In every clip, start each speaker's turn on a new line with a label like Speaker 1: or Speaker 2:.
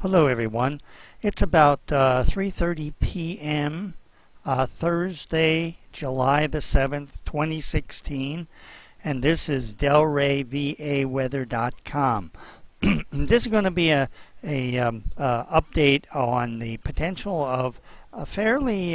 Speaker 1: Hello everyone. It's about 3:30 p.m. Thursday, July the 7th, 2016, and this is delrayvaweather.com. This is going to be a update on the potential of a fairly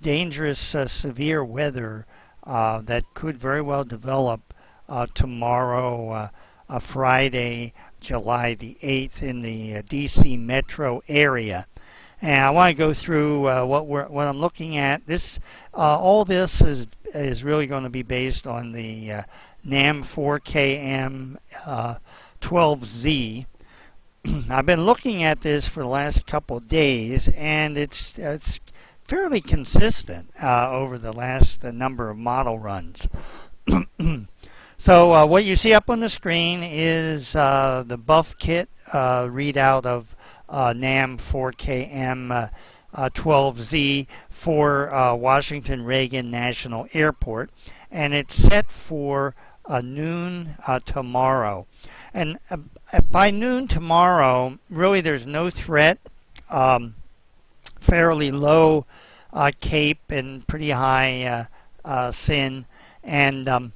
Speaker 1: dangerous severe weather that could very well develop tomorrow, Friday, July the 8th in the D.C. metro area. And I want to go through what I'm looking at. All this is really going to be based on the NAM 4KM 12Z. I've been looking at this for the last couple of days, and it's fairly consistent over the last number of model runs. So what you see up on the screen is the buff kit readout of NAM 4KM 12Z for Washington Reagan National Airport, and it's set for noon tomorrow. And by noon tomorrow, really there's no threat. Fairly low CAPE and pretty high SIN, and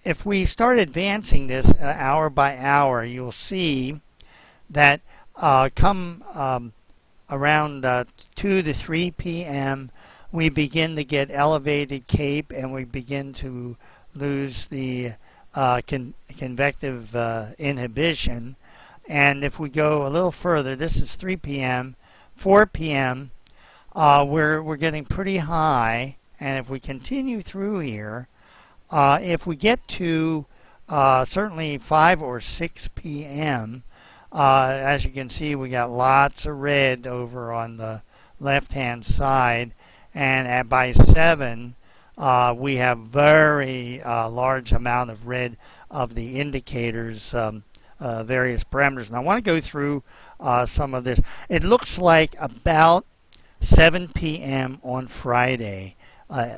Speaker 1: if we start advancing this hour by hour, you'll see that come around 2 to 3 p.m. we begin to get elevated CAPE and we begin to lose the convective inhibition. And if we go a little further, this is 3 p.m., 4 p.m., we're getting pretty high. And if we continue through here, if we get to certainly 5 or 6 p.m., as you can see, we got lots of red over on the left-hand side, and by 7, we have very large amount of red of the indicators, various parameters. And I want to go through some of this. It looks like about 7 p.m. on Friday,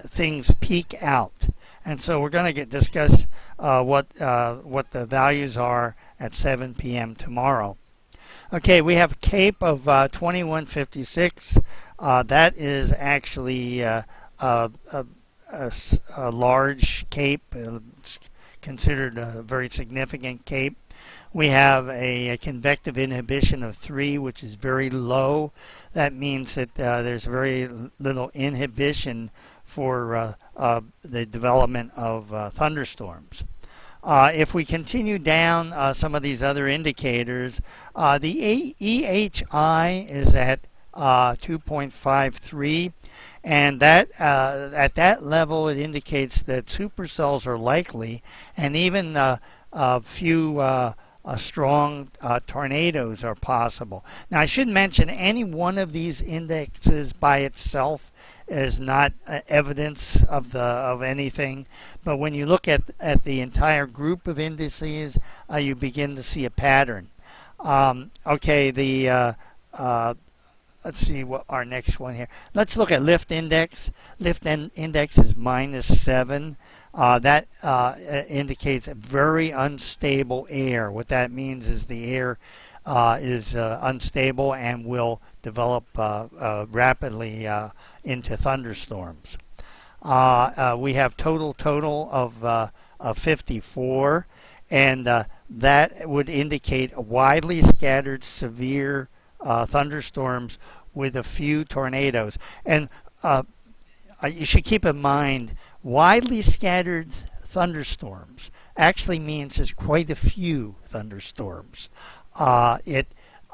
Speaker 1: things peak out. And so we're going to discuss what the values are at 7 p.m. tomorrow. Okay, we have a CAPE of 2156. That is actually a large CAPE. It's considered a very significant CAPE. We have a convective inhibition of 3, which is very low. That means that there's very little inhibition for the development of thunderstorms. If we continue down some of these other indicators, the EHI is at 2.53, and that at that level it indicates that supercells are likely, and even a few strong tornadoes are possible. Now I should mention any one of these indexes by itself is not evidence of anything, but when you look at the entire group of indices, you begin to see a pattern. Okay, let's see what our next one here. Let's look at lift index. Lift index is -7. That indicates a very unstable air. What that means is the air is unstable and will develop rapidly into thunderstorms. We have total of 54, and that would indicate widely scattered severe thunderstorms with a few tornadoes. And you should keep in mind, widely scattered thunderstorms actually means there's quite a few thunderstorms.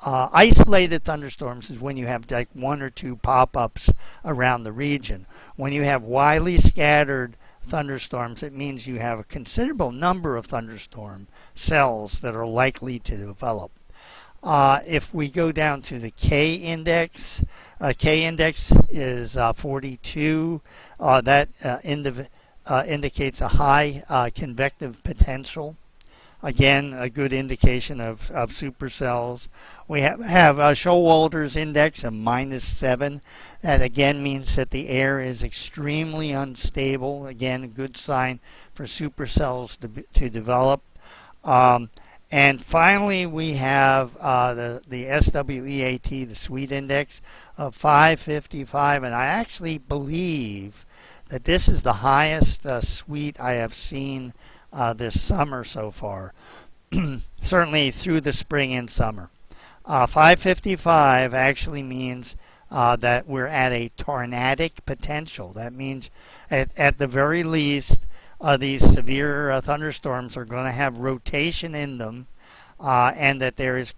Speaker 1: Isolated thunderstorms is when you have like 1 or 2 pop-ups around the region. When you have widely scattered thunderstorms, it means you have a considerable number of thunderstorm cells that are likely to develop. If we go down to the K index is 42. That indicates a high convective potential. Again, a good indication of supercells. We have Showalter's index of -7. That again means that the air is extremely unstable. Again, a good sign for supercells to develop. And finally, we have the SWEAT, the sweet index of 555, and I actually believe that this is the highest sweet I have seen this summer so far, certainly through the spring and summer. 555 actually means that we're at a tornadic potential. That means at the very least, these severe thunderstorms are going to have rotation in them, and that there is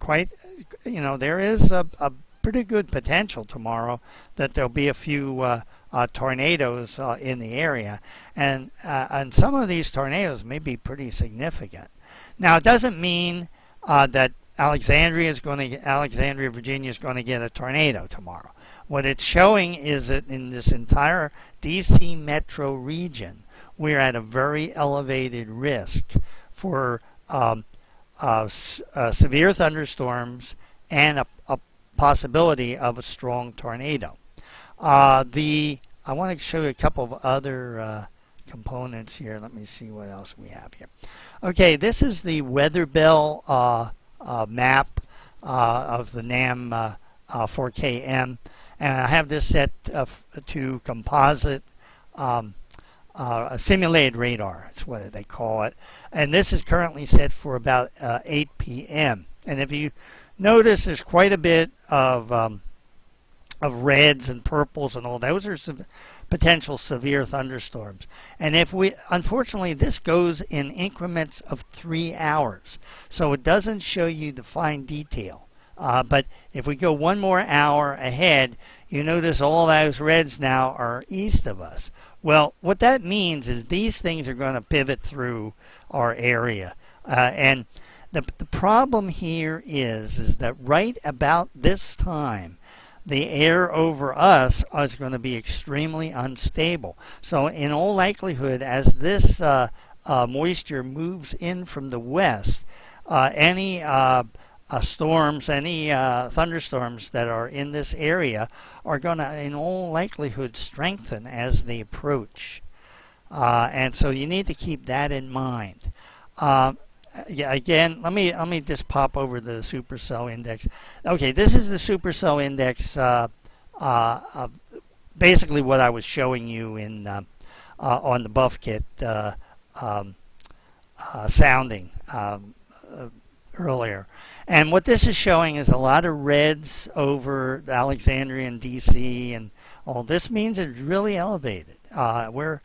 Speaker 1: there is a pretty good potential tomorrow that there'll be a few tornadoes in the area, and some of these tornadoes may be pretty significant. Now, it doesn't mean that Alexandria, Virginia is going to get a tornado tomorrow. What it's showing is that in this entire D.C. metro region, we're at a very elevated risk for severe thunderstorms and a possibility of a strong tornado. I want to show you a couple of other components here. Let me see what else we have here. Okay, this is the weather bell map of the NAM 4KM, and I have this set to composite simulated radar. That's what they call it. And this is currently set for about 8 p.m. And if you notice, there's quite a bit of reds and purples and all. Those are potential severe thunderstorms. And unfortunately, this goes in increments of 3 hours. So it doesn't show you the fine detail. But if we go 1 more hour ahead, you notice all those reds now are east of us. Well, what that means is these things are going to pivot through our area. And the problem here is that right about this time, the air over us is going to be extremely unstable. So in all likelihood, as this moisture moves in from the west, any storms, any thunderstorms that are in this area are going to, in all likelihood, strengthen as they approach. And so you need to keep that in mind. Again, let me just pop over the supercell index. Okay, this is the supercell index. Basically, what I was showing you in on the buff kit sounding earlier. And what this is showing is a lot of reds over Alexandria and DC, and all this means it's really elevated. We're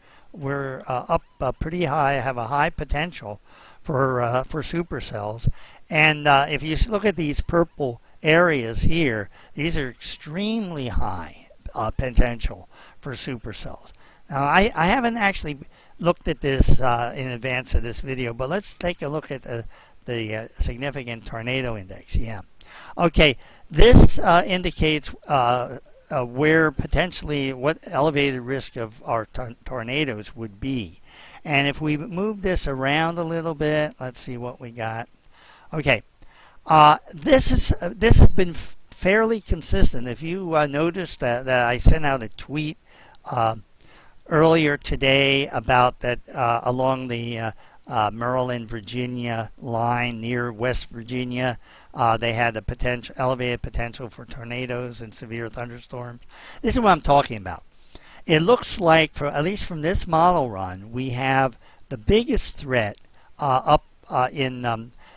Speaker 1: up pretty high, have a high potential for supercells. And if you look at these purple areas here, these are extremely high potential for supercells. Now, I haven't actually looked at this in advance of this video, but let's take a look at the significant tornado index. Yeah. Okay, this indicates where potentially what elevated risk of our tornadoes would be. And if we move this around a little bit, let's see what we got. Okay, this has been fairly consistent. If you noticed that I sent out a tweet earlier today about that along the Maryland, Virginia line near West Virginia, they had a elevated potential for tornadoes and severe thunderstorms. This is what I'm talking about. It looks like, at least from this model run, we have the biggest threat up in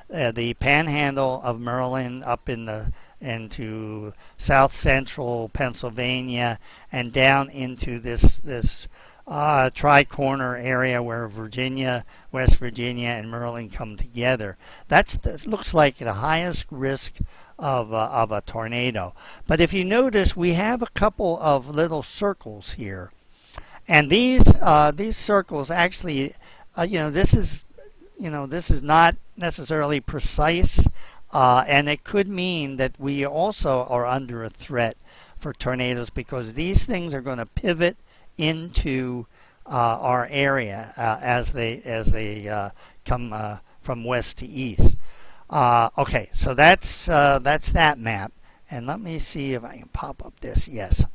Speaker 1: the panhandle of Maryland, up into south central Pennsylvania, and down into this tri-corner area where Virginia, West Virginia, and Maryland come together. That looks like the highest risk of a tornado. But if you notice, we have a couple of little circles here, and these circles actually, this is not necessarily precise, and it could mean that we also are under a threat for tornadoes because these things are going to pivot into our area as they come from west to east. Okay, so that's that map, and let me see if I can pop up this. Yes.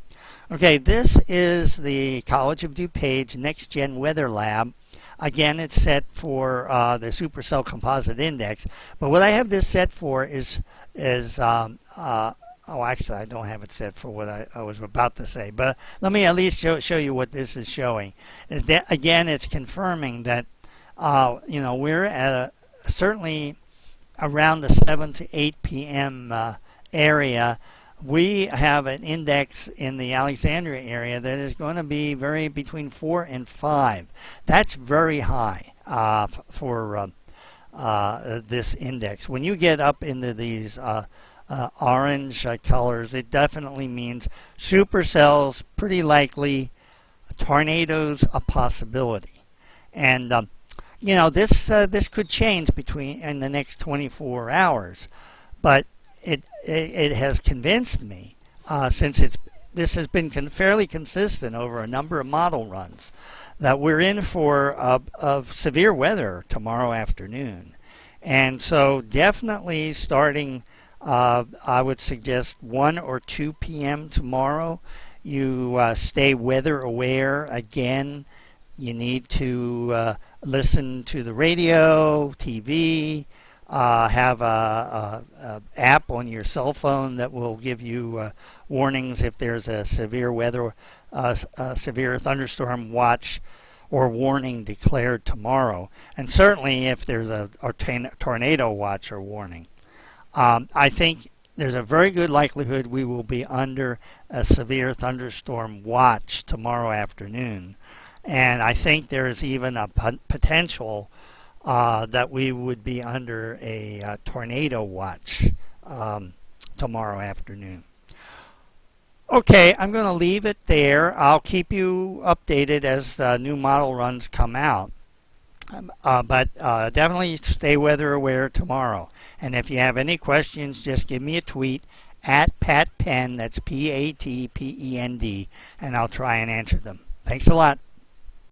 Speaker 1: Okay, this is the College of DuPage Next Gen Weather Lab. Again, it's set for the supercell composite index. But what I have this set for is oh, actually, I don't have it set for what I was about to say. But let me at least show you what this is showing. Again, it's confirming that we're at certainly around the 7 to 8 p.m. Area. We have an index in the Alexandria area that is going to be between 4 and 5. That's very high for this index. When you get up into these orange colors, it definitely means supercells, pretty likely, tornadoes a possibility. And this could change in the next 24 hours, but it has convinced me since this has been fairly consistent over a number of model runs that we're in for severe weather tomorrow afternoon. And so definitely starting, I would suggest 1 or 2 p.m. tomorrow, you stay weather aware. Again, you need to listen to the radio, TV, have a app on your cell phone that will give you warnings if there's a severe weather, severe thunderstorm watch or warning declared tomorrow, and certainly if there's a tornado watch or warning. I think there's a very good likelihood we will be under a severe thunderstorm watch tomorrow afternoon, and I think there's even a potential that we would be under a tornado watch tomorrow afternoon. Okay, I'm going to leave it there. I'll keep you updated as new model runs come out. But definitely stay weather aware tomorrow. And if you have any questions, just give me a tweet at PatPend, that's PatPend, and I'll try and answer them. Thanks a lot.